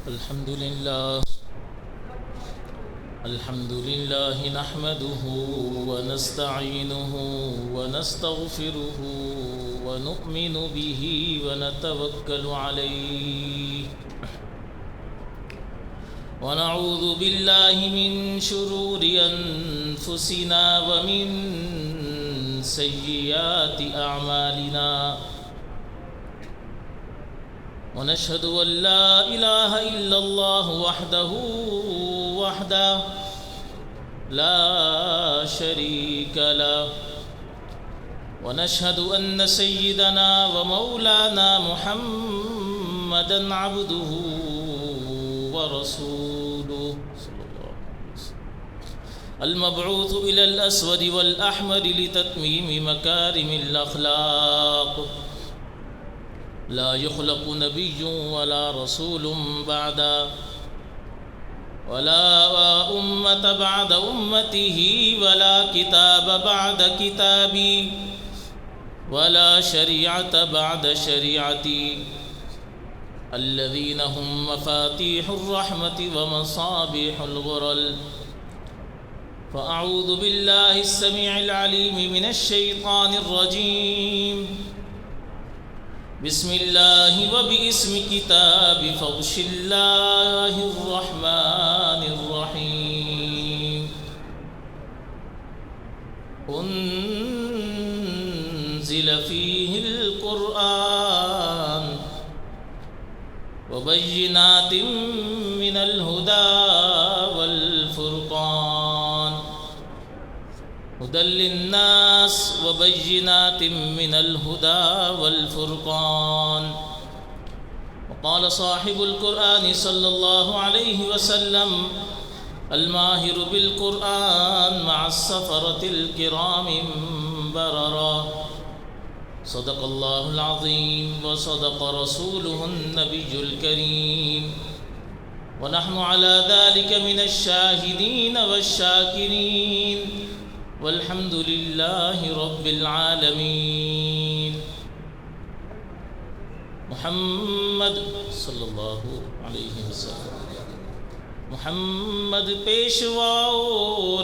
الحمد لله نحمده ونستعينه ونستغفره ونؤمن به ونتوكل عليه ونعوذ بالله من شرور أنفسنا ومن سيئات أعمالنا ونشهد أن لا إله إلا الله وحده لا شريك له ونشهد أن سيدنا ومولانا محمدا عبده ورسوله المبعوث إلى الأسود والأحمر لتتميم مكارم الأخلاق لا يخلق نبي ولا رسول بعده ولا أمة بعد أمته ولا كتاب بعد كتابي ولا شريعة بعد شريعتي الذين هم مفاتيح الرحمة ومصابيح الغرل فأعوذ بالله السميع العليم من الشيطان الرجيم بسم الله وباسم كتاب فوش الله الرحمن الرحيم أنزل فيه القرآن وبينات من الهدى والفرقان هدى للناس وبينات من الهدى والفرقان وقال صاحب القرآن صلى الله عليه وسلم الماهر بالقرآن مع السفرة الكرام بررا صدق الله العظيم وصدق رسوله النبي الكريم ونحن على ذلك من الشاهدين والشاكرين والحمد لله رب العالمين محمد صلی اللہ علیہ وسلم محمد پیشوا و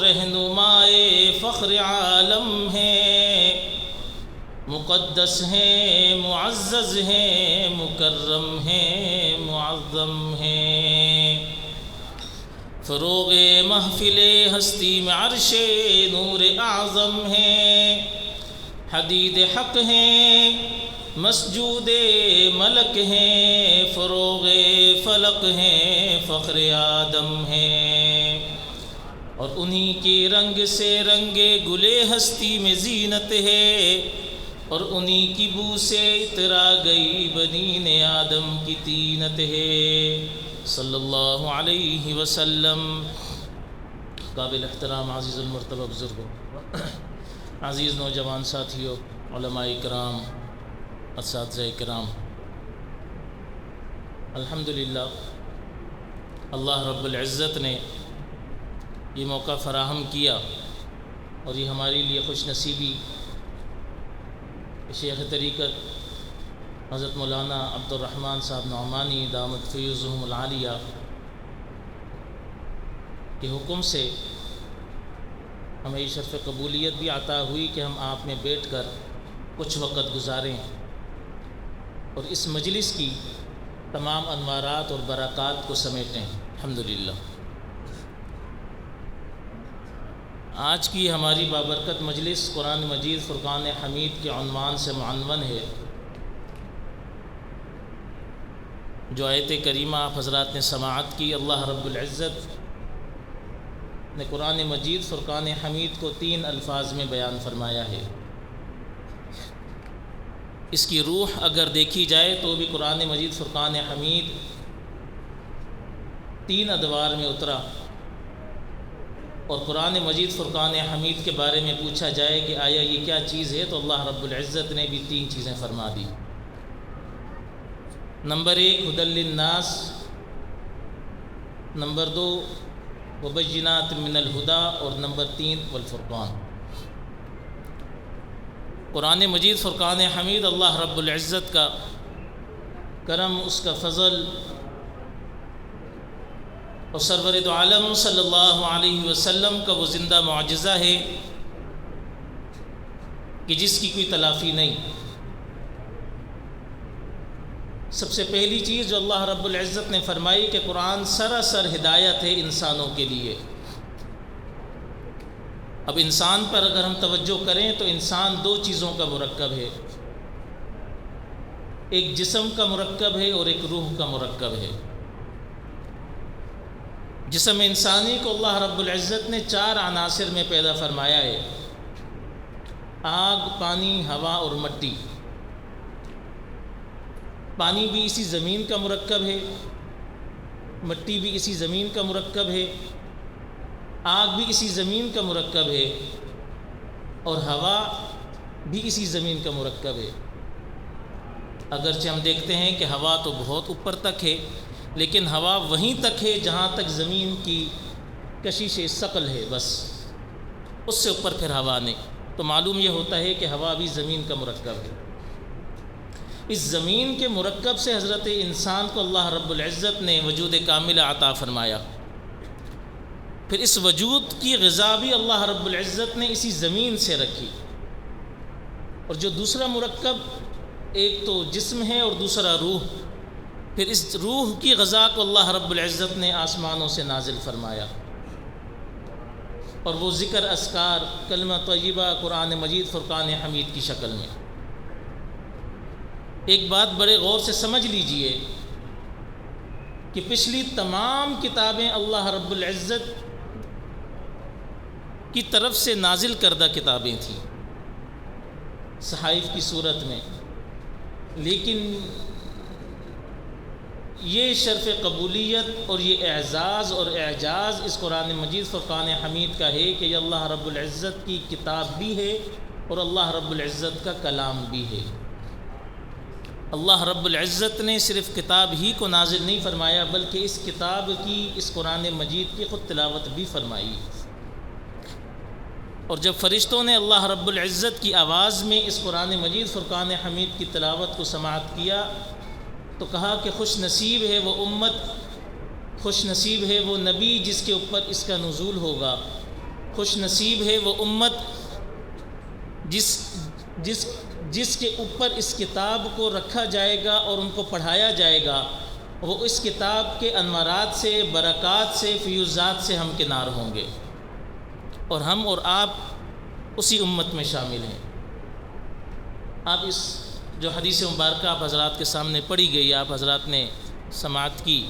رہنمائے فخر عالم ہیں مقدس ہیں معزز ہیں مکرم ہیں معظم ہیں فروغ محفل ہستی میں عرش نور اعظم ہیں حدید حق ہیں مسجود ملک ہیں فروغ فلق ہیں فخر آدم ہیں اور انہی کے رنگ سے رنگے گلے ہستی میں زینت ہے اور انہی کی بو سے اترا گئی بنین آدم کی تینت ہے صلی اللہ علیہ وسلم۔ قابل احترام عزیز المرتبہ بزرگوں، عزیز نوجوان ساتھیوں، علماء کرام، اساتذہ کرام، الحمدللہ اللہ رب العزت نے یہ موقع فراہم کیا اور یہ ہمارے لیے خوش نصیبی شیخ طریقت حضرت مولانا عبد الرحمن صاحب نعمانی دامت فیوزہم العالیہ کے حکم سے ہمیں یہ شرف قبولیت بھی عطا ہوئی کہ ہم آپ میں بیٹھ کر کچھ وقت گزاریں اور اس مجلس کی تمام انوارات اور برکات کو سمیٹیں الحمدللہ۔ آج کی ہماری بابرکت مجلس قرآن مجید فرقان حمید کے عنوان سے معنون ہے، جو آیت کریمہ آپ حضرات نے سماعت کی۔ اللہ رب العزت نے قرآن مجید فرقان حمید کو 3 الفاظ میں بیان فرمایا ہے۔ اس کی روح اگر دیکھی جائے تو بھی قرآن مجید فرقان حمید 3 ادوار میں اترا، اور قرآن مجید فرقان حمید کے بارے میں پوچھا جائے کہ آیا یہ کیا چیز ہے تو اللہ رب العزت نے بھی 3 چیزیں فرما دی۔ نمبر 1 ھدی للناس، نمبر 2 وبینات من الہدی، اور نمبر 3 والفرقان۔ قرآن مجید فرقان حمید اللہ رب العزت کا کرم، اس کا فضل اور سرور دو عالم صلی اللہ علیہ وسلم کا وہ زندہ معجزہ ہے کہ جس کی کوئی تلافی نہیں۔ سب سے پہلی چیز جو اللہ رب العزت نے فرمائی کہ قرآن سراسر ہدایت ہے انسانوں کے لیے۔ اب انسان پر اگر ہم توجہ کریں تو انسان دو چیزوں کا مرکب ہے، ایک جسم کا مرکب ہے اور ایک روح کا مرکب ہے۔ جسم انسانی کو اللہ رب العزت نے 4 عناصر میں پیدا فرمایا ہے، آگ، پانی، ہوا اور مٹی۔ پانی بھی اسی زمین کا مرکب ہے، مٹی بھی اسی زمین کا مرکب ہے، آگ بھی اسی زمین کا مرکب ہے، اور ہوا بھی اسی زمین کا مرکب ہے۔ اگرچہ ہم دیکھتے ہیں کہ ہوا تو بہت اوپر تک ہے، لیکن ہوا وہیں تک ہے جہاں تک زمین کی کشش ثقل ہے، بس اس سے اوپر پھر ہوا نہیں۔ تو معلوم یہ ہوتا ہے کہ ہوا بھی زمین کا مرکب ہے۔ اس زمین کے مرکب سے حضرت انسان کو اللہ رب العزت نے وجود کامل عطا فرمایا۔ پھر اس وجود کی غذا بھی اللہ رب العزت نے اسی زمین سے رکھی۔ اور جو دوسرا مرکب، ایک تو جسم ہے اور دوسرا روح، پھر اس روح کی غذا کو اللہ رب العزت نے آسمانوں سے نازل فرمایا، اور وہ ذکر، اذکار، کلمہ طیبہ، قرآن مجید، فرقان حمید کی شکل میں۔ ایک بات بڑے غور سے سمجھ لیجئے کہ پچھلی تمام کتابیں اللہ رب العزت کی طرف سے نازل کردہ کتابیں تھیں صحائف کی صورت میں، لیکن یہ شرف قبولیت اور یہ اعزاز اور اعجاز اس قرآن مجید فرقان حمید کا ہے کہ یہ اللہ رب العزت کی کتاب بھی ہے اور اللہ رب العزت کا کلام بھی ہے۔ اللہ رب العزت نے صرف کتاب ہی کو نازل نہیں فرمایا، بلکہ اس کتاب کی، اس قرآن مجید کی خود تلاوت بھی فرمائی۔ اور جب فرشتوں نے اللہ رب العزت کی آواز میں اس قرآن مجید فرقان حمید کی تلاوت کو سماعت کیا تو کہا کہ خوش نصیب ہے وہ امت، خوش نصیب ہے وہ نبی جس کے اوپر اس کا نزول ہوگا، خوش نصیب ہے وہ امت جس کے اوپر اس کتاب کو رکھا جائے گا اور ان کو پڑھایا جائے گا، وہ اس کتاب کے انوارات سے، برکات سے، فیوزات سے ہمکنار ہوں گے، اور ہم اور آپ اسی امت میں شامل ہیں۔ آپ اس جو حدیث مبارکہ آپ حضرات کے سامنے پڑھی گئی، آپ حضرات نے سماعت کی،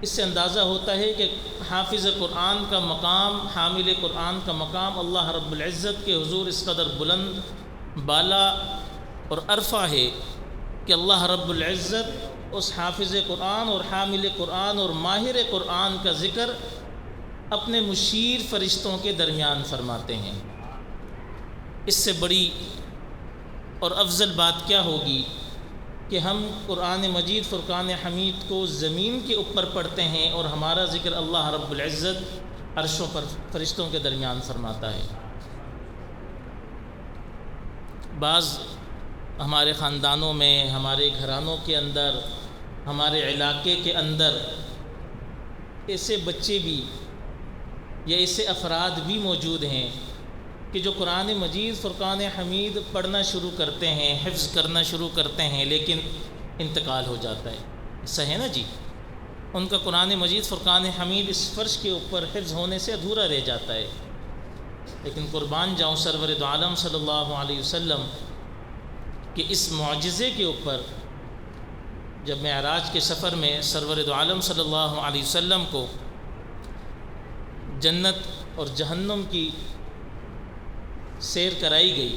اس سے اندازہ ہوتا ہے کہ حافظ قرآن کا مقام، حامل قرآن کا مقام اللہ رب العزت کے حضور اس قدر بلند، بالا اور عرفہ ہے کہ اللہ رب العزت اس حافظ قرآن اور حامل قرآن اور ماہر قرآن کا ذکر اپنے مشیر فرشتوں کے درمیان فرماتے ہیں۔ اس سے بڑی اور افضل بات کیا ہوگی کہ ہم قرآن مجید فرقان حمید کو زمین کے اوپر پڑھتے ہیں اور ہمارا ذکر اللہ رب العزت عرشوں پر فرشتوں کے درمیان فرماتا ہے۔ بعض ہمارے خاندانوں میں، ہمارے گھرانوں کے اندر، ہمارے علاقے کے اندر ایسے بچے بھی یا ایسے افراد بھی موجود ہیں کہ جو قرآن مجید فرقان حمید پڑھنا شروع کرتے ہیں، حفظ کرنا شروع کرتے ہیں، لیکن انتقال ہو جاتا ہے۔ ایسا ہے نا جی، ان کا قرآن مجید فرقان حمید اس فرش کے اوپر حفظ ہونے سے ادھورا رہ جاتا ہے۔ لیکن قربان جاؤں سرور دو عالم صلی اللہ علیہ وسلم کہ اس معجزے کے اوپر جب معراج کے سفر میں سرور دو عالم صلی اللہ علیہ وسلم کو جنت اور جہنم کی سیر کرائی گئی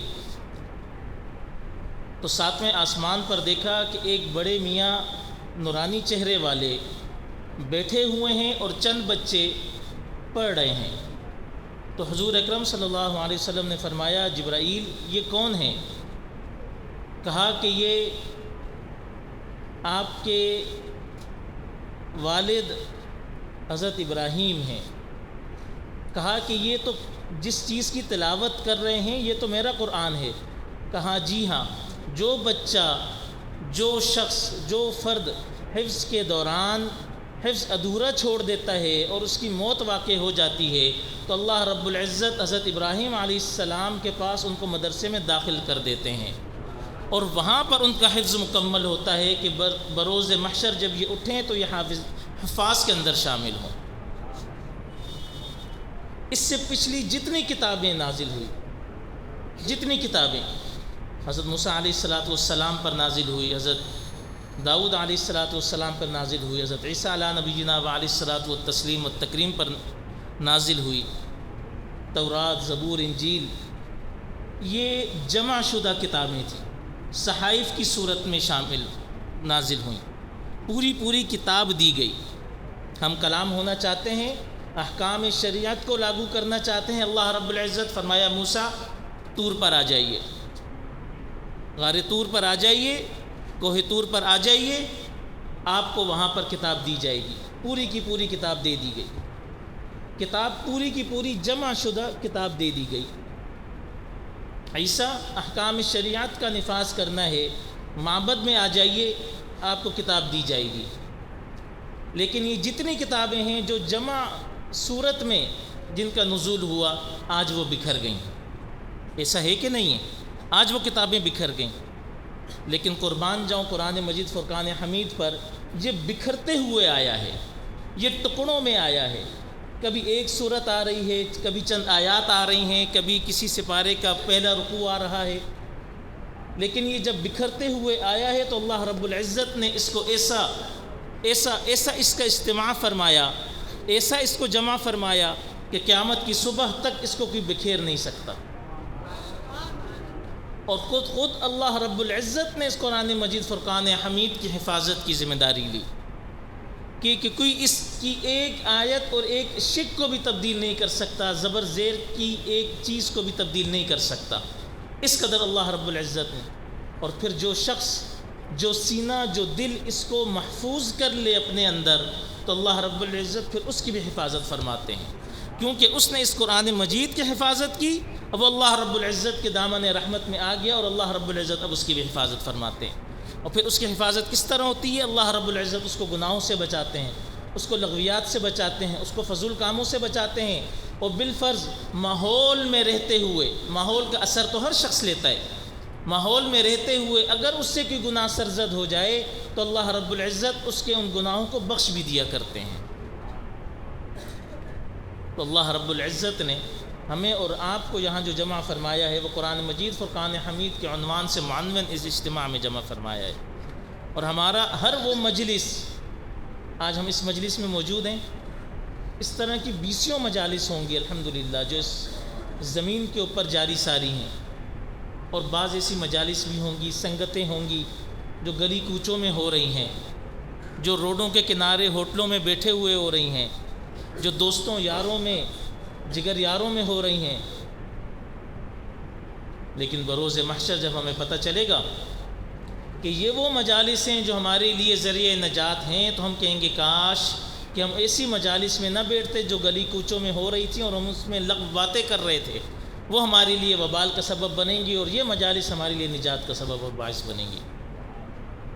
تو 7ویں آسمان پر دیکھا کہ ایک بڑے میاں نورانی چہرے والے بیٹھے ہوئے ہیں اور چند بچے پڑھ رہے ہیں۔ تو حضور اکرم صلی اللہ علیہ وسلم نے فرمایا، جبرائیل یہ کون ہیں؟ کہا کہ یہ آپ کے والد حضرت ابراہیم ہیں۔ کہا کہ یہ تو جس چیز کی تلاوت کر رہے ہیں یہ تو میرا قرآن ہے۔ کہا جی ہاں، جو بچہ، جو شخص، جو فرد حفظ کے دوران حفظ ادھورا چھوڑ دیتا ہے اور اس کی موت واقع ہو جاتی ہے تو اللہ رب العزت حضرت ابراہیم علیہ السلام کے پاس ان کو مدرسے میں داخل کر دیتے ہیں، اور وہاں پر ان کا حفظ مکمل ہوتا ہے کہ بروز محشر جب یہ اٹھیں تو یہ حفاظ کے اندر شامل ہوں۔ اس سے پچھلی جتنی کتابیں نازل ہوئی، جتنی کتابیں حضرت موسیٰ علیہ السلام پر نازل ہوئی، حضرت داؤد علیہ السلام پر نازل ہوئی، حضرت عیسیٰ علیہ نبینا علیہ الصلاۃ والتسلیم والتکریم پر نازل ہوئی، تورات، زبور، انجیل، یہ جمع شدہ کتابیں تھیں، صحائف کی صورت میں شامل نازل ہوئیں، پوری کتاب دی گئی۔ ہم کلام ہونا چاہتے ہیں، احکام شریعت کو لاگو کرنا چاہتے ہیں، اللہ رب العزت فرمایا موسیٰ طور پر آ جائیے، غار طور پر آ جائیے، کوہ طور پر آ جائیے، آپ کو وہاں پر کتاب دی جائے گی۔ پوری کی پوری کتاب دے دی گئی، کتاب پوری کی پوری جمع شدہ کتاب دے دی گئی۔ عیسیٰ احکام شریعت کا نفاذ کرنا ہے، معبد میں آ جائیے، آپ کو کتاب دی جائے گی۔ لیکن یہ جتنی کتابیں ہیں جو جمع صورت میں جن کا نزول ہوا، آج وہ بکھر گئیں۔ ایسا ہے کہ نہیں ہے؟ آج وہ کتابیں بکھر گئیں، لیکن قربان جاؤں قرآن مجید فرقان حمید پر، یہ بکھرتے ہوئے آیا ہے، یہ ٹکڑوں میں آیا ہے۔ کبھی ایک صورت آ رہی ہے، کبھی چند آیات آ رہی ہیں، کبھی کسی سپارے کا پہلا رکوع آ رہا ہے، لیکن یہ جب بکھرتے ہوئے آیا ہے تو اللہ رب العزت نے اس کو ایسا اس کا اجتماع فرمایا، ایسا اس کو جمع فرمایا کہ قیامت کی صبح تک اس کو کوئی بکھیر نہیں سکتا۔ اور خود اللہ رب العزت نے اس قرآن مجید فرقان حمید کی حفاظت کی ذمہ داری لی کہ کوئی اس کی ایک آیت اور ایک شق کو بھی تبدیل نہیں کر سکتا، زبر زیر کی ایک چیز کو بھی تبدیل نہیں کر سکتا، اس قدر اللہ رب العزت نے۔ اور پھر جو شخص، جو سینہ، جو دل اس کو محفوظ کر لے اپنے اندر، تو اللہ رب العزت پھر اس کی بھی حفاظت فرماتے ہیں، کیونکہ اس نے اس قرآن مجید کی حفاظت کی، اب اللہ رب العزت کے دامن رحمت میں آ گیا، اور اللہ رب العزت اب اس کی بھی حفاظت فرماتے ہیں۔ اور پھر اس کی حفاظت کس طرح ہوتی ہے؟ اللہ رب العزت اس کو گناہوں سے بچاتے ہیں، اس کو لغویات سے بچاتے ہیں، اس کو فضول کاموں سے بچاتے ہیں، اور بالفرض ماحول میں رہتے ہوئے، ماحول کا اثر تو ہر شخص لیتا ہے، ماحول میں رہتے ہوئے اگر اس سے کوئی گناہ سرزد ہو جائے تو اللہ رب العزت اس کے ان گناہوں کو بخش بھی دیا کرتے ہیں۔ تو اللہ رب العزت نے ہمیں اور آپ کو یہاں جو جمع فرمایا ہے وہ قرآن مجید فرقان حمید کے عنوان سے معنون اس اجتماع میں جمع فرمایا ہے، اور ہمارا ہر وہ مجلس، آج ہم اس مجلس میں موجود ہیں، اس طرح کی 20 مجالس ہوں گی الحمدللہ جو اس زمین کے اوپر جاری ساری ہیں، اور بعض ایسی مجالس بھی ہوں گی، سنگتیں ہوں گی جو گلی کوچوں میں ہو رہی ہیں، جو روڈوں کے کنارے ہوٹلوں میں بیٹھے ہوئے ہو رہی ہیں، جو دوستوں یاروں میں، جگر یاروں میں ہو رہی ہیں۔ لیکن بروز محشر جب ہمیں پتہ چلے گا کہ یہ وہ مجالس ہیں جو ہمارے لیے ذریعہ نجات ہیں، تو ہم کہیں گے کاش کہ ہم ایسی مجالس میں نہ بیٹھتے جو گلی کوچوں میں ہو رہی تھیں اور ہم اس میں لغو باتیں کر رہے تھے، وہ ہمارے لیے وبال کا سبب بنیں گی، اور یہ مجالس ہمارے لیے نجات کا سبب اور باعث بنیں گی۔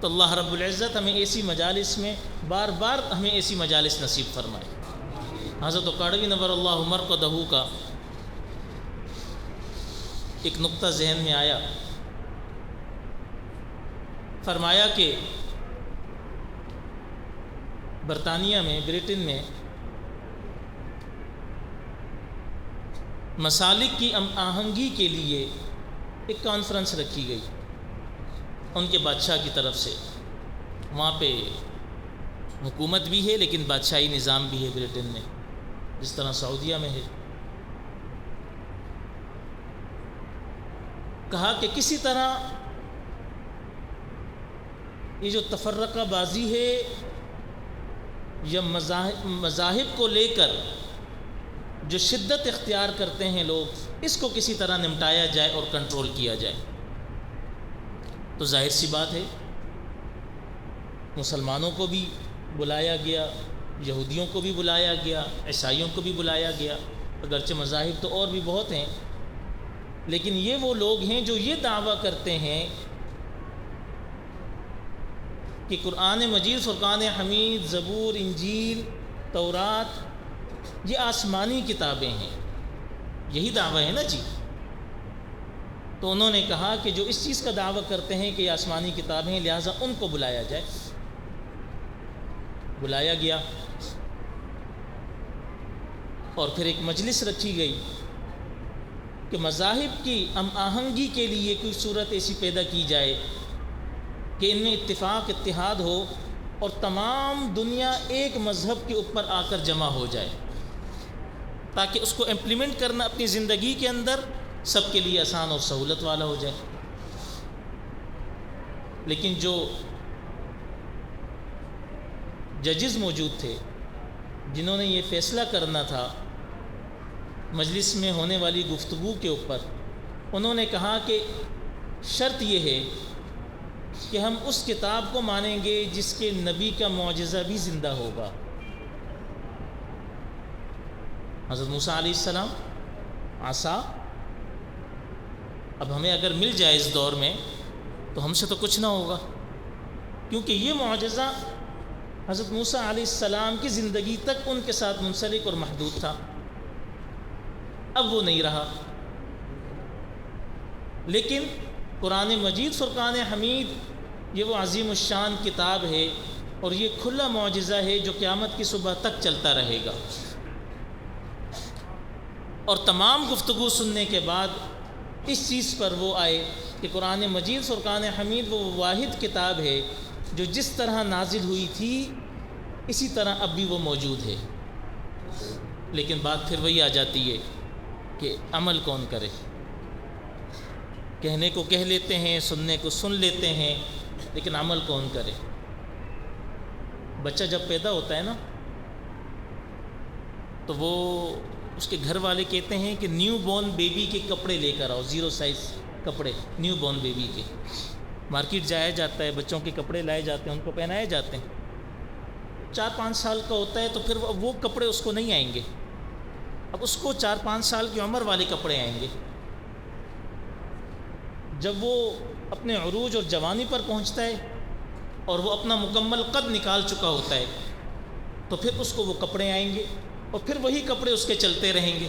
تو اللہ رب العزت ہمیں ایسی مجالس میں بار بار ہمیں ایسی مجالس نصیب فرمائے۔ حضرت کاڑوی نور اللہ مرقدہ کا ایک نقطہ ذہن میں آیا، فرمایا کہ برطانیہ میں، برٹن میں مسالک کی آہنگی کے لیے ایک کانفرنس رکھی گئی ان کے بادشاہ کی طرف سے۔ وہاں پہ حکومت بھی ہے لیکن بادشاہی نظام بھی ہے برٹن میں، جس طرح سعودیہ میں ہے۔ کہا کہ کسی طرح یہ جو تفرقہ بازی ہے یا مذاہب کو لے کر جو شدت اختیار کرتے ہیں لوگ، اس کو کسی طرح نمٹایا جائے اور کنٹرول کیا جائے۔ تو ظاہر سی بات ہے مسلمانوں کو بھی بلایا گیا، یہودیوں کو بھی بلایا گیا، عیسائیوں کو بھی بلایا گیا، اگرچہ مذاہب تو اور بھی بہت ہیں، لیکن یہ وہ لوگ ہیں جو یہ دعویٰ کرتے ہیں کہ قرآن مجید، فرقان حمید، زبور، انجیل، تورات یہ آسمانی کتابیں ہیں، یہی دعویٰ ہے نا جی۔ تو انہوں نے کہا کہ جو اس چیز کا دعویٰ کرتے ہیں کہ یہ آسمانی کتابیں ہیں، لہٰذا ان کو بلایا جائے۔ بلایا گیا اور پھر ایک مجلس رکھی گئی کہ مذاہب کی ہم آہنگی کے لیے کوئی صورت ایسی پیدا کی جائے کہ ان میں اتفاق، اتحاد ہو اور تمام دنیا ایک مذہب کے اوپر آ کر جمع ہو جائے، تاکہ اس کو امپلیمنٹ کرنا اپنی زندگی کے اندر سب کے لیے آسان اور سہولت والا ہو جائے۔ لیکن جو ججز موجود تھے جنہوں نے یہ فیصلہ کرنا تھا مجلس میں ہونے والی گفتگو کے اوپر، انہوں نے کہا کہ شرط یہ ہے کہ ہم اس کتاب کو مانیں گے جس کے نبی کا معجزہ بھی زندہ ہوگا۔ حضرت موسیٰ علیہ السلام عصا، اب ہمیں اگر مل جائے اس دور میں تو ہم سے تو کچھ نہ ہوگا، کیونکہ یہ معجزہ حضرت موسیٰ علیہ السلام کی زندگی تک ان کے ساتھ منسلک اور محدود تھا، اب وہ نہیں رہا۔ لیکن قرآن مجید، فرقان حمید، یہ وہ عظیم الشان کتاب ہے اور یہ کھلا معجزہ ہے جو قیامت کی صبح تک چلتا رہے گا۔ اور تمام گفتگو سننے کے بعد اس چیز پر وہ آئے کہ قرآن مجید، فرقان حمید وہ واحد کتاب ہے جو جس طرح نازل ہوئی تھی اسی طرح اب بھی وہ موجود ہے۔ لیکن بات پھر وہی آ جاتی ہے کہ عمل کون کرے۔ کہنے کو کہہ لیتے ہیں، سننے کو سن لیتے ہیں، لیکن عمل کون کرے؟ بچہ جب پیدا ہوتا ہے نا تو وہ اس کے گھر والے کہتے ہیں کہ نیو بورن بیبی کے کپڑے لے کر آؤ، 0 سائز کپڑے نیو بورن بیبی کے۔ مارکیٹ جایا جاتا ہے، بچوں کے کپڑے لائے جاتے ہیں، ان کو پہنائے جاتے ہیں۔ 4-5 سال کا ہوتا ہے تو پھر وہ کپڑے اس کو نہیں آئیں گے، اب اس کو 4-5 سال کی عمر والے کپڑے آئیں گے۔ جب وہ اپنے عروج اور جوانی پر پہنچتا ہے اور وہ اپنا مکمل قد نکال چکا ہوتا ہے تو پھر اس کو وہ کپڑے آئیں گے اور پھر وہی کپڑے اس کے چلتے رہیں گے،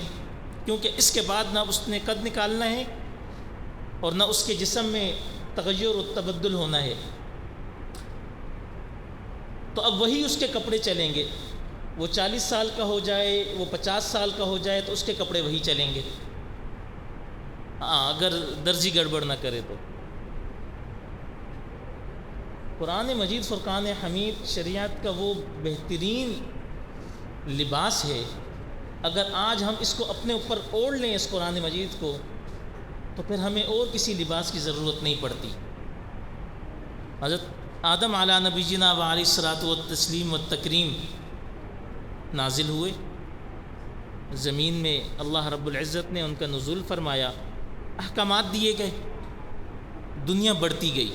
کیونکہ اس کے بعد نہ اس نے قد نکالنا ہے اور نہ اس کے جسم میں تغیر و تبدل ہونا ہے۔ تو اب وہی اس کے کپڑے چلیں گے، وہ 40 سال کا ہو جائے، وہ 50 سال کا ہو جائے تو اس کے کپڑے وہی چلیں گے، اگر درزی گڑبڑ نہ کرے تو۔ قرآن مجید، فرقان حمید شریعت کا وہ بہترین لباس ہے، اگر آج ہم اس کو اپنے اوپر اوڑھ لیں اس قرآن مجید کو تو پھر ہمیں اور کسی لباس کی ضرورت نہیں پڑتی۔ حضرت آدم علیہ نبینا و علیہ الصلاۃ والتسلیم والتکریم نازل ہوئے زمین میں، اللہ رب العزت نے ان کا نزول فرمایا، احکامات دیے گئے، دنیا بڑھتی گئی،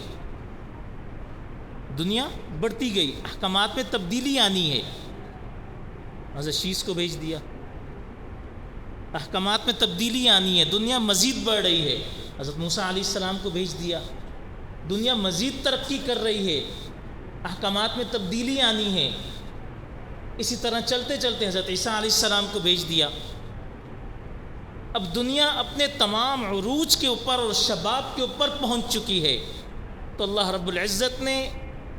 دنیا بڑھتی گئی، احکامات میں تبدیلی آنی ہے۔ حضرت شیس کو بھیج دیا، احکامات میں تبدیلی آنی ہے، دنیا مزید بڑھ رہی ہے۔ حضرت موسیٰ علیہ السلام کو بھیج دیا، دنیا مزید ترقی کر رہی ہے، احکامات میں تبدیلی آنی ہے۔ اسی طرح چلتے چلتے حضرت عیسیٰ علیہ السلام کو بھیج دیا۔ اب دنیا اپنے تمام عروج کے اوپر اور شباب کے اوپر پہنچ چکی ہے، تو اللہ رب العزت نے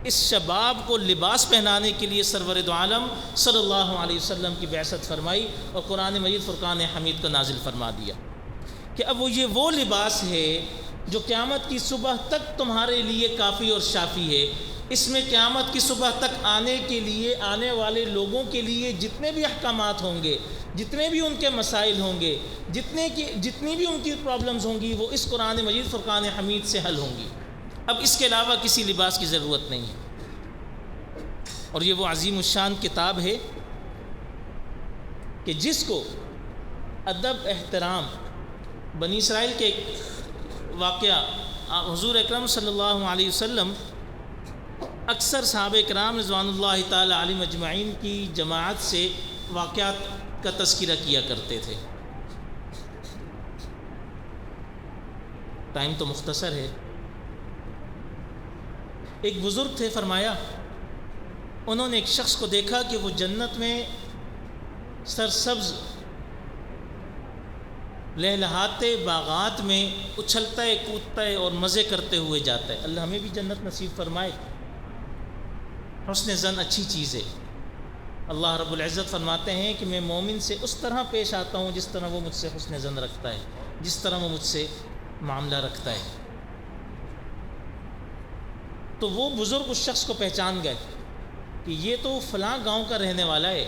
اس شباب کو لباس پہنانے کے لیے سرور دو عالم صلی اللہ علیہ وسلم کی بعثت فرمائی اور قرآن مجید فرقان حمید کو نازل فرما دیا کہ اب وہ لباس ہے جو قیامت کی صبح تک تمہارے لیے کافی اور شافی ہے۔ اس میں قیامت کی صبح تک آنے کے لیے، آنے والے لوگوں کے لیے جتنے بھی احکامات ہوں گے، جتنے بھی ان کے مسائل ہوں گے، جتنی بھی ان کی پرابلمز ہوں گی، وہ اس قرآن مجید فرقان حمید سے حل ہوں گی۔ اب اس کے علاوہ کسی لباس کی ضرورت نہیں ہے۔ اور یہ وہ عظیم الشان کتاب ہے کہ جس کو ادب، احترام، بنی اسرائیل کے ایک واقعہ، حضور اکرم صلی اللہ علیہ وسلم اکثر صحابہ کرام رضوان اللہ تعالی علیہم اجمعین کی جماعت سے واقعات کا تذکرہ کیا کرتے تھے۔ ٹائم تو مختصر ہے، ایک بزرگ تھے، فرمایا انہوں نے ایک شخص کو دیکھا کہ وہ جنت میں سرسبز لہلہاتے باغات میں اچھلتا ہے، کودتا ہے اور مزے کرتے ہوئے جاتا ہے۔ اللہ ہمیں بھی جنت نصیب فرمائے۔ حسن ظن اچھی چیز ہے۔ اللہ رب العزت فرماتے ہیں کہ میں مومن سے اس طرح پیش آتا ہوں جس طرح وہ مجھ سے حسن ظن رکھتا ہے، جس طرح وہ مجھ سے معاملہ رکھتا ہے۔ تو وہ بزرگ اس شخص کو پہچان گئے کہ یہ تو فلاں گاؤں کا رہنے والا ہے۔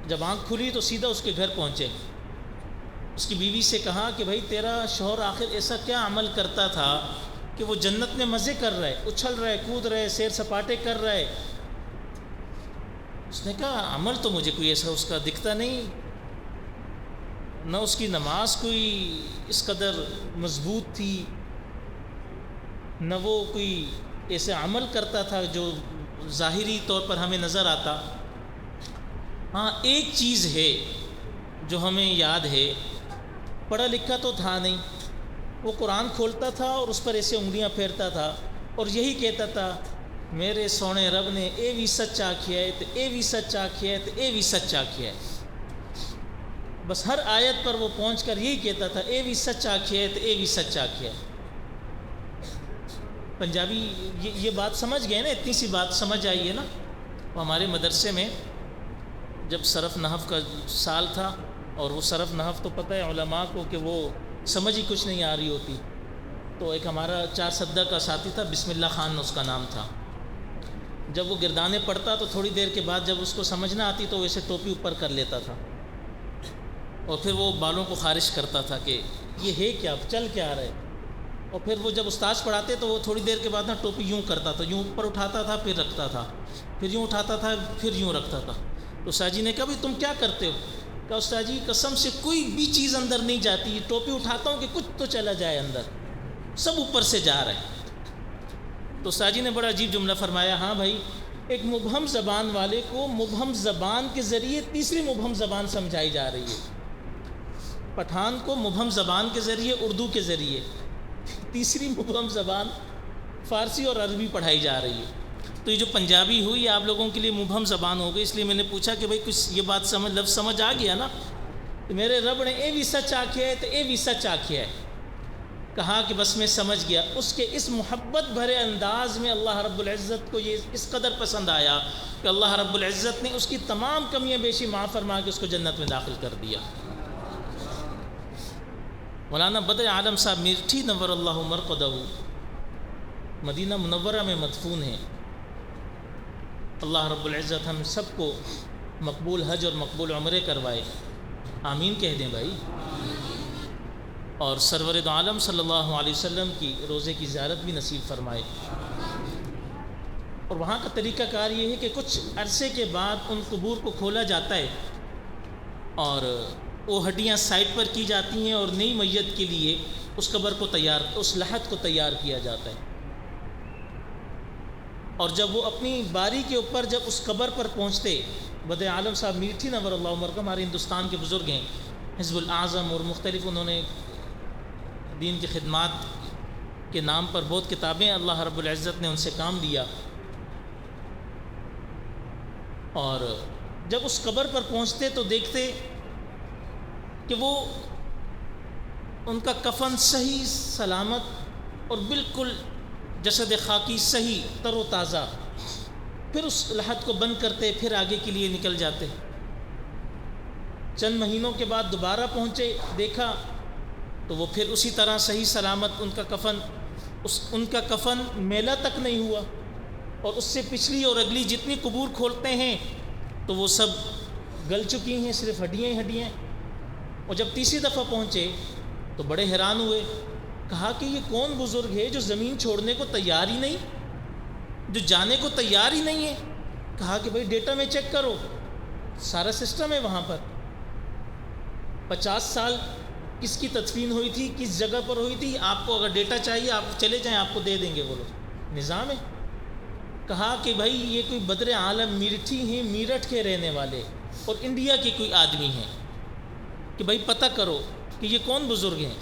جب آنکھ کھلی تو سیدھا اس کے گھر پہنچے، اس کی بیوی سے کہا کہ بھائی تیرا شوہر آخر ایسا کیا عمل کرتا تھا کہ وہ جنت میں مزے کر رہا ہے، اچھل رہا ہے، کود رہا ہے، سیر سپاٹے کر رہا ہے۔ اس نے کہا عمل تو مجھے کوئی ایسا اس کا دکھتا نہیں، نہ اس کی نماز کوئی اس قدر مضبوط تھی، نہ وہ کوئی ایسے عمل کرتا تھا جو ظاہری طور پر ہمیں نظر آتا۔ ہاں ایک چیز ہے جو ہمیں یاد ہے، پڑھا لکھا تو تھا نہیں، وہ قرآن کھولتا تھا اور اس پر ایسے انگلیاں پھیرتا تھا اور یہی کہتا تھا میرے سونے رب نے اے بھی سچا کیا ہے تو اے بھی سچا کیا ہے تو اے بھی سچا کیا ہے۔ بس ہر آیت پر وہ پہنچ کر یہی کہتا تھا اے بھی سچا کیا ہے تو اے بھی سچا کیا ہے۔ پنجابی یہ بات سمجھ گئے نا، اتنی سی بات سمجھ آئی ہے نا۔ وہ ہمارے مدرسے میں جب صرف نحو کا سال تھا، اور وہ صرف نحو تو پتہ ہے علماء کو کہ وہ سمجھ ہی کچھ نہیں آ رہی ہوتی، تو ایک ہمارا 4 سدہ کا ساتھی تھا، بسم اللہ خان اس کا نام تھا۔ جب وہ گردانے پڑھتا تو تھوڑی دیر کے بعد جب اس کو سمجھ نہ آتی تو ویسے ٹوپی اوپر کر لیتا تھا اور پھر وہ بالوں کو خارش کرتا تھا کہ یہ ہے کیا، چل کیا رہا ہے۔ اور پھر وہ جب استاذ پڑھاتے تو وہ تھوڑی دیر کے بعد نا ٹوپی یوں کرتا تھا، یوں اوپر اٹھاتا تھا پھر رکھتا تھا، پھر یوں اٹھاتا تھا پھر یوں رکھتا تھا۔ تو استاد جی نے کہا بھائی تم کیا کرتے ہو؟ کہا استاد جی قسم سے کوئی بھی چیز اندر نہیں جاتی، یہ ٹوپی اٹھاتا ہوں کہ کچھ تو چلا جائے اندر، سب اوپر سے جا رہا ہے۔ تو استاد جی نے بڑا عجیب جملہ فرمایا، ہاں بھائی ایک مبہم زبان والے کو مبہم زبان کے ذریعے تیسری مبہم زبان سمجھائی جا رہی ہے۔ پٹھان کو مبہم زبان کے ذریعے اردو کے ذریعے، تیسری مبہم زبان فارسی اور عربی پڑھائی جا رہی ہے۔ تو یہ جو پنجابی ہوئی آپ لوگوں کے لیے مبہم زبان ہو گئی، اس لیے میں نے پوچھا کہ بھائی کچھ یہ بات لفظ سمجھ آ گیا نا؟ تو میرے رب نے اے بھی سچ آکھیا ہے تو اے بھی سچ آکھیا ہے، کہا کہ بس میں سمجھ گیا۔ اس کے اس محبت بھرے انداز میں اللہ رب العزت کو یہ اس قدر پسند آیا کہ اللہ رب العزت نے اس کی تمام کمیاں بیشی معاف فرما کے اس کو جنت میں داخل کر دیا۔ مولانا بدر عالم صاحب میرٹھی نور اللہ مرقدہ مدینہ منورہ میں مدفون ہیں۔ اللہ رب العزت ہم سب کو مقبول حج اور مقبول عمرے کروائے، آمین کہہ دیں بھائی۔ اور سرور دو عالم صلی اللہ علیہ وسلم کی روزے کی زیارت بھی نصیب فرمائے۔ اور وہاں کا طریقہ کار یہ ہے کہ کچھ عرصے کے بعد ان قبور کو کھولا جاتا ہے اور وہ ہڈیاں سائڈ پر کی جاتی ہیں اور نئی میت کے لیے اس قبر کو اس لحد کو تیار کیا جاتا ہے۔ اور جب وہ اپنی باری کے اوپر جب اس قبر پر پہنچتے، بدر عالم صاحب میرٹھی نور اللہ عمر کا ہمارے ہندوستان کے بزرگ ہیں، حزب الاعظم اور مختلف انہوں نے دین کی خدمات کے نام پر بہت کتابیں اللہ رب العزت نے ان سے کام لیا۔ اور جب اس قبر پر پہنچتے تو دیکھتے کہ وہ ان کا کفن صحیح سلامت اور بالکل جسد خاکی صحیح تر و تازہ، پھر اس لحد کو بند کرتے، پھر آگے کے لیے نکل جاتے۔ چند مہینوں کے بعد دوبارہ پہنچے، دیکھا تو وہ پھر اسی طرح صحیح سلامت ان کا کفن میلا تک نہیں ہوا، اور اس سے پچھلی اور اگلی جتنی قبور کھولتے ہیں تو وہ سب گل چکی ہیں، صرف ہڈیاں ہی ہڈیاں۔ اور جب تیسری دفعہ پہنچے تو بڑے حیران ہوئے، کہا کہ یہ کون بزرگ ہے جو زمین چھوڑنے کو تیار ہی نہیں، جو جانے کو تیار ہی نہیں ہے؟ کہا کہ بھائی ڈیٹا میں چیک کرو، سارا سسٹم ہے وہاں پر، 50 سال کس کی تدفین ہوئی تھی، کس جگہ پر ہوئی تھی، آپ کو اگر ڈیٹا چاہیے آپ چلے جائیں، آپ کو دے دیں گے، وہ لوگ نظام ہے۔ کہا کہ بھائی یہ کوئی بدر عالم میرٹھی ہیں، میرٹھ کے رہنے والے اور انڈیا کے کوئی آدمی ہیں، کہ بھائی پتہ کرو کہ یہ کون بزرگ ہیں۔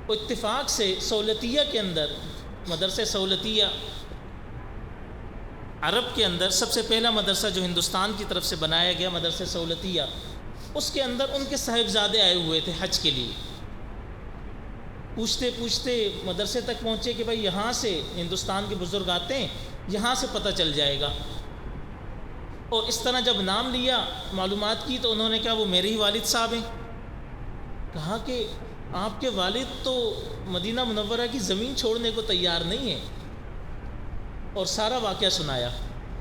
اتفاق سے سہولتیہ کے اندر، مدرسہ سہولتیہ عرب کے اندر سب سے پہلا مدرسہ جو ہندوستان کی طرف سے بنایا گیا، مدرسہ سہولتیہ، اس کے اندر ان کے صاحبزادے آئے ہوئے تھے حج کے لیے۔ پوچھتے پوچھتے مدرسے تک پہنچے کہ بھائی یہاں سے ہندوستان کے بزرگ آتے ہیں، یہاں سے پتہ چل جائے گا۔ اور اس طرح جب نام لیا، معلومات کی، تو انہوں نے کہا وہ میرے ہی والد صاحب ہیں۔ کہا کہ آپ کے والد تو مدینہ منورہ کی زمین چھوڑنے کو تیار نہیں ہیں، اور سارا واقعہ سنایا۔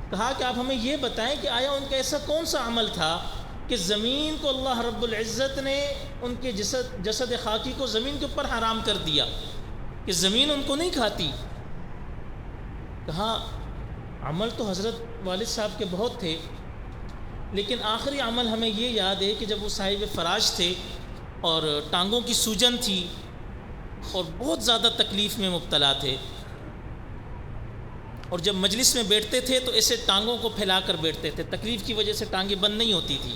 کہا کہ آپ ہمیں یہ بتائیں کہ آیا ان کا ایسا کون سا عمل تھا کہ زمین کو اللہ رب العزت نے ان کے جسد خاکی کو زمین کے اوپر حرام کر دیا کہ زمین ان کو نہیں کھاتی؟ کہا عمل تو حضرت والد صاحب کے بہت تھے، لیکن آخری عمل ہمیں یہ یاد ہے کہ جب وہ صاحب فراش تھے اور ٹانگوں کی سوجن تھی اور بہت زیادہ تکلیف میں مبتلا تھے، اور جب مجلس میں بیٹھتے تھے تو ایسے ٹانگوں کو پھیلا کر بیٹھتے تھے، تکلیف کی وجہ سے ٹانگیں بند نہیں ہوتی تھی،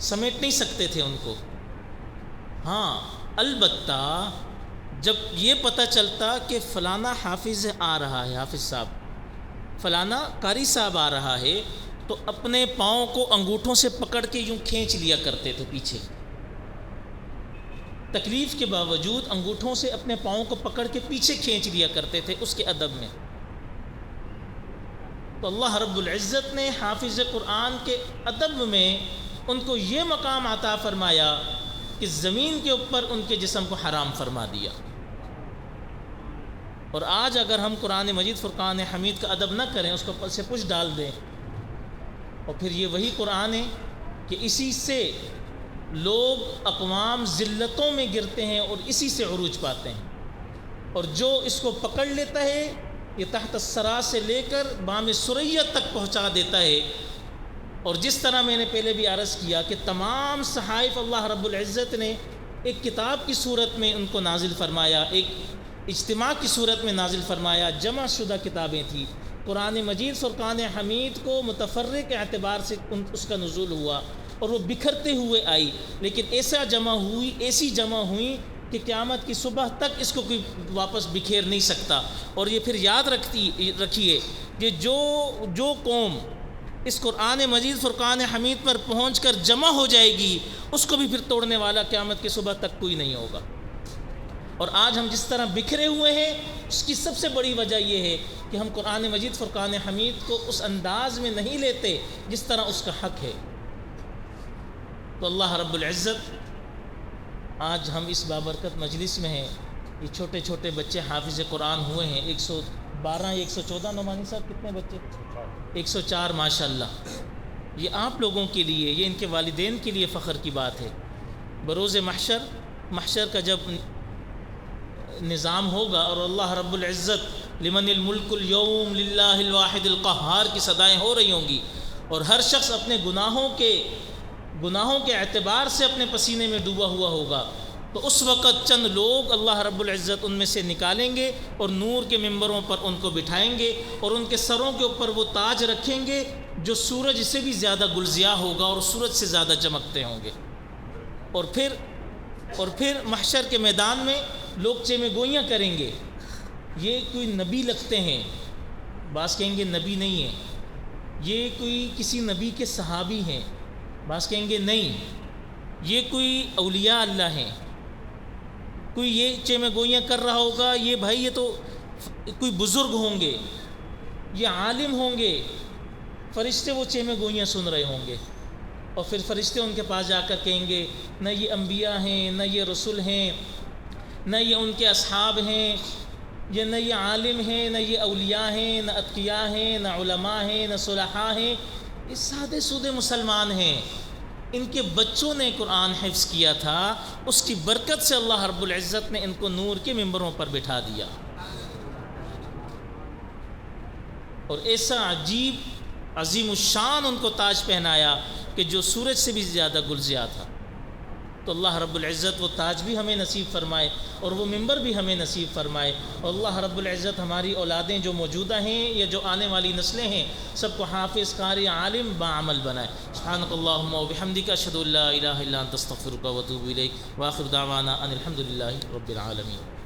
سمیٹ نہیں سکتے تھے ان کو۔ ہاں البتہ جب یہ پتہ چلتا کہ فلانا حافظ آ رہا ہے، حافظ صاحب، فلانا قاری صاحب آ رہا ہے، تو اپنے پاؤں کو انگوٹھوں سے پکڑ کے یوں کھینچ لیا کرتے تھے پیچھے، تکلیف کے باوجود انگوٹھوں سے اپنے پاؤں کو پکڑ کے پیچھے کھینچ لیا کرتے تھے اس کے ادب میں۔ تو اللہ رب العزت نے حافظ قرآن کے ادب میں ان کو یہ مقام عطا فرمایا کہ زمین کے اوپر ان کے جسم کو حرام فرما دیا۔ اور آج اگر ہم قرآن مجید فرقان حمید کا ادب نہ کریں، اس کو پل سے پش ڈال دیں، اور پھر یہ وہی قرآن ہے کہ اسی سے لوگ اقوام ذلتوں میں گرتے ہیں اور اسی سے عروج پاتے ہیں، اور جو اس کو پکڑ لیتا ہے یہ تحت الثری سے لے کر بام ثریا تک پہنچا دیتا ہے۔ اور جس طرح میں نے پہلے بھی عرض کیا کہ تمام صحائف اللہ رب العزت نے ایک کتاب کی صورت میں ان کو نازل فرمایا، ایک اجتماع کی صورت میں نازل فرمایا، جمع شدہ کتابیں تھیں۔ قرآن مجید فرقان حمید کو متفرق اعتبار سے اس کا نزول ہوا اور وہ بکھرتے ہوئے آئی، لیکن ایسی جمع ہوئی کہ قیامت کی صبح تک اس کو کوئی واپس بکھیر نہیں سکتا۔ اور یہ پھر یاد رکھیے کہ جو قوم اس قرآن مجید فرقان حمید پر پہنچ کر جمع ہو جائے گی، اس کو بھی پھر توڑنے والا قیامت کی صبح تک کوئی نہیں ہوگا۔ اور آج ہم جس طرح بکھرے ہوئے ہیں، اس کی سب سے بڑی وجہ یہ ہے کہ ہم قرآن مجید فرقان حمید کو اس انداز میں نہیں لیتے جس طرح اس کا حق ہے۔ تو اللہ رب العزت، آج ہم اس بابرکت مجلس میں ہیں، یہ چھوٹے چھوٹے بچے حافظ قرآن ہوئے ہیں، 112 یا 114 نعمانی صاحب کتنے بچے؟ 104 ماشاءاللہ۔ یہ آپ لوگوں کے لیے، یہ ان کے والدین کے لیے فخر کی بات ہے۔ بروز محشر کا جب نظام ہوگا اور اللہ رب العزت لمن الملک اليوم للہ الواحد القہار کی صدائیں ہو رہی ہوں گی، اور ہر شخص اپنے گناہوں کے اعتبار سے اپنے پسینے میں ڈوبا ہوا ہوگا، تو اس وقت چند لوگ اللہ رب العزت ان میں سے نکالیں گے اور نور کے ممبروں پر ان کو بٹھائیں گے، اور ان کے سروں کے اوپر وہ تاج رکھیں گے جو سورج سے بھی زیادہ گلزیاہ ہوگا اور سورج سے زیادہ چمکتے ہوں گے۔ اور پھر محشر کے میدان میں لوگ چیمے گوئیاں کریں گے، یہ کوئی نبی لگتے ہیں، بعض کہیں گے نبی نہیں ہیں، یہ کوئی کسی نبی کے صحابی ہیں، بعض کہیں گے نہیں، یہ کوئی اولیاء اللہ ہیں۔ کوئی یہ چیمے گوئیاں کر رہا ہوگا، یہ بھائی یہ تو کوئی بزرگ ہوں گے، یہ عالم ہوں گے۔ فرشتے وہ چیمے گوئیاں سن رہے ہوں گے، اور پھر فرشتے ان کے پاس جا کر کہیں گے نہ یہ انبیاء ہیں، نہ یہ رسول ہیں، نہ یہ ان کے اصحاب ہیں، نہ یہ عالم ہیں، نہ یہ اولیاء ہیں، نہ اتقیاء ہیں، نہ علماء ہیں، نہ صلحاء ہیں، یہ سادے سودے مسلمان ہیں۔ ان کے بچوں نے قرآن حفظ کیا تھا، اس کی برکت سے اللہ رب العزت نے ان کو نور کے ممبروں پر بٹھا دیا، اور ایسا عجیب عظیم الشان ان کو تاج پہنایا کہ جو سورج سے بھی زیادہ گلزیاہ تھا۔ تو اللہ رب العزت وہ تاج بھی ہمیں نصیب فرمائے اور وہ منبر بھی ہمیں نصیب فرمائے، اور اللہ رب العزت ہماری اولادیں جو موجودہ ہیں یا جو آنے والی نسلیں ہیں سب کو حافظ، قاری، عالم، باعمل بنائے۔ سبحانک اللہم و بحمدک، اشہد ان لا الہ الا انت، استغفرک و اتوب الیک، وآخر دعوانا ان الحمد للہ رب العالمین۔